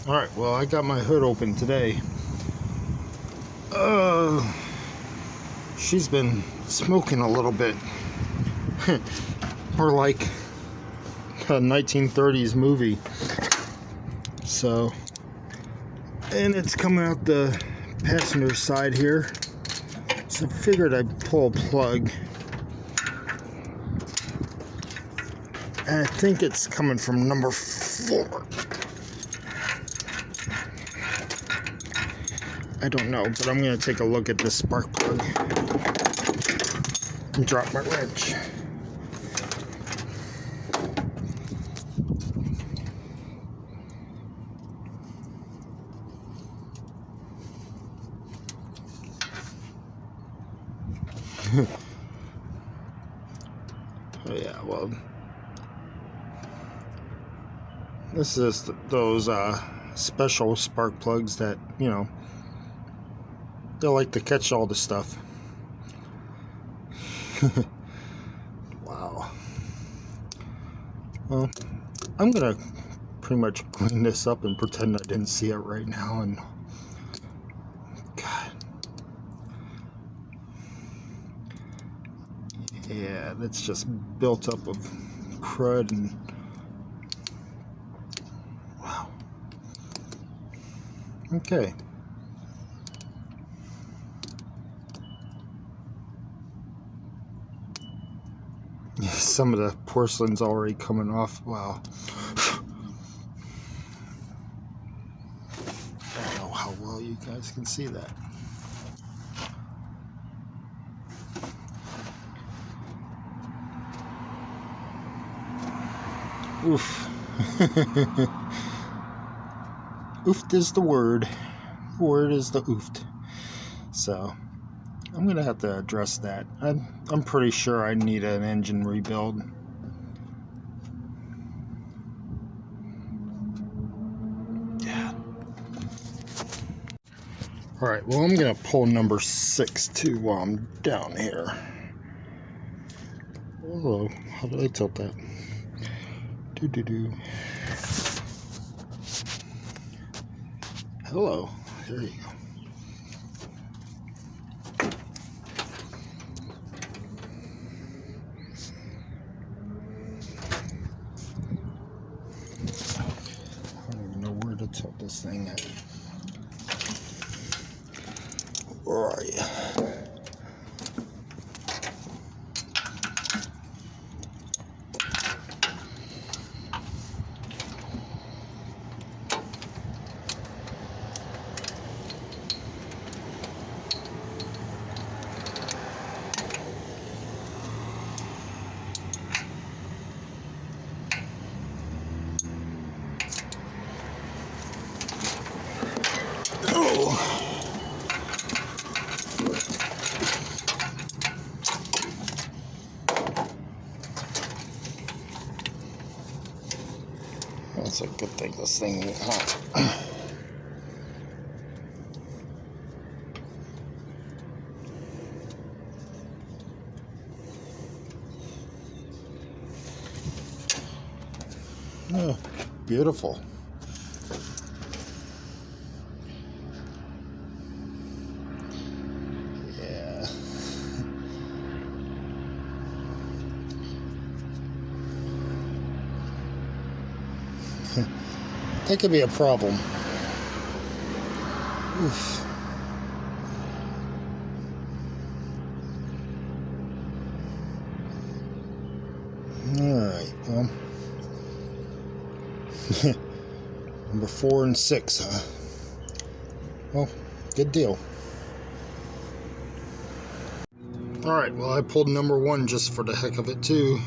Alright, well, I got my hood open today. She's been smoking a little bit. More like a 1930s movie. So, and it's coming out the passenger side here. So I figured I'd pull a plug. And I think it's coming from number 4. I don't know, but I'm going to take a look at this spark plug and drop my wrench. Oh yeah, well, this is those special spark plugs that, you know, they like to catch all the stuff. Wow. Well, I'm gonna pretty much clean this up and pretend I didn't see it right now. And God, yeah, that's just built up of crud and wow. Okay. Some of the porcelain's already coming off. Wow. I don't know how well you guys can see that. Oof. Oofed is the word. The word is the oofed. So I'm gonna have to address that. I'm pretty sure I need an engine rebuild. Yeah. Alright, well, I'm gonna pull number 6 too while I'm down here. Oh, how did I tilt that? Do. Hello. There you go. I don't even know where to tilt this thing at. Where are you? That's a good thing this thing ain't hot. Oh, beautiful. Yeah. That could be a problem. Oof. Alright, well. Number 4 and 6, huh? Well, good deal. Alright, well, I pulled number 1 just for the heck of it, too.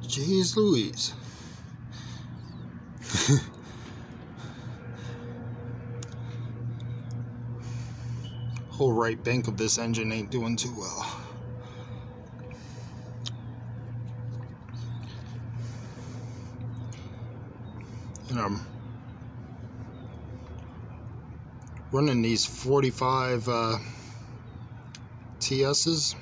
Jeez Louise. Whole right bank of this engine ain't doing too well. And I'm running these 45 TS's.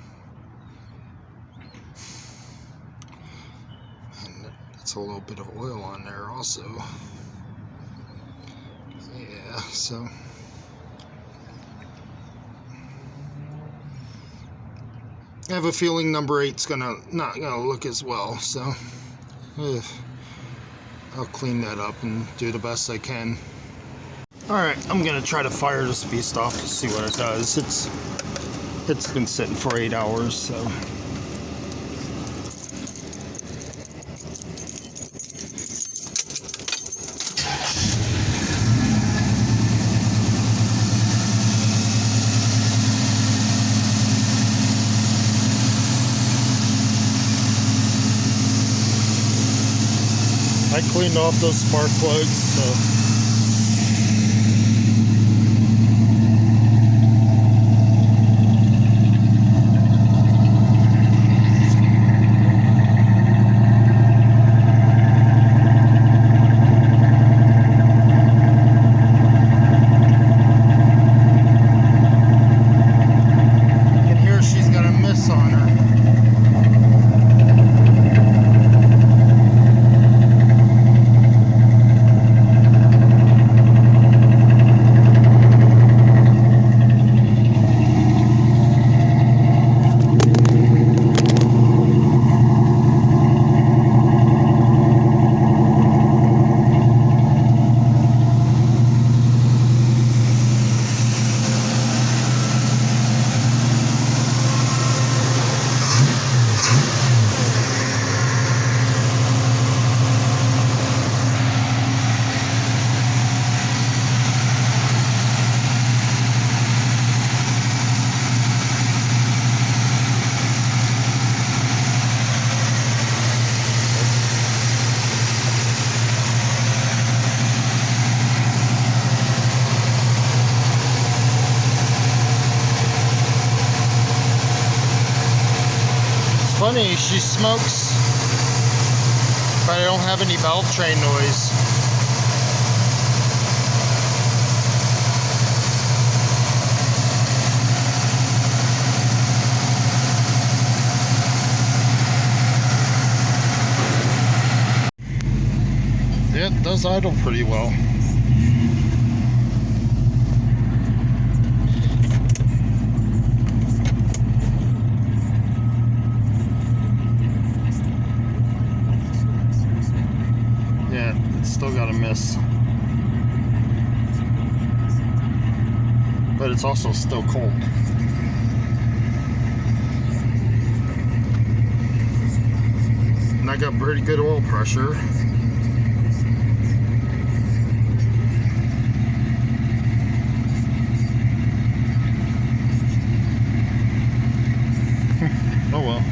a little bit of oil on there also. Yeah, so I have a feeling number 8's not gonna look as well, so I'll clean that up and do the best I can. Alright, I'm gonna try to fire this beast off to see what it does. It's been sitting for 8 hours, so I cleaned off those spark plugs, so funny, she smokes, but I don't have any valve train noise. Yeah, it does idle pretty well. Still got a miss, but it's also still cold. And I got pretty good oil pressure. Oh well.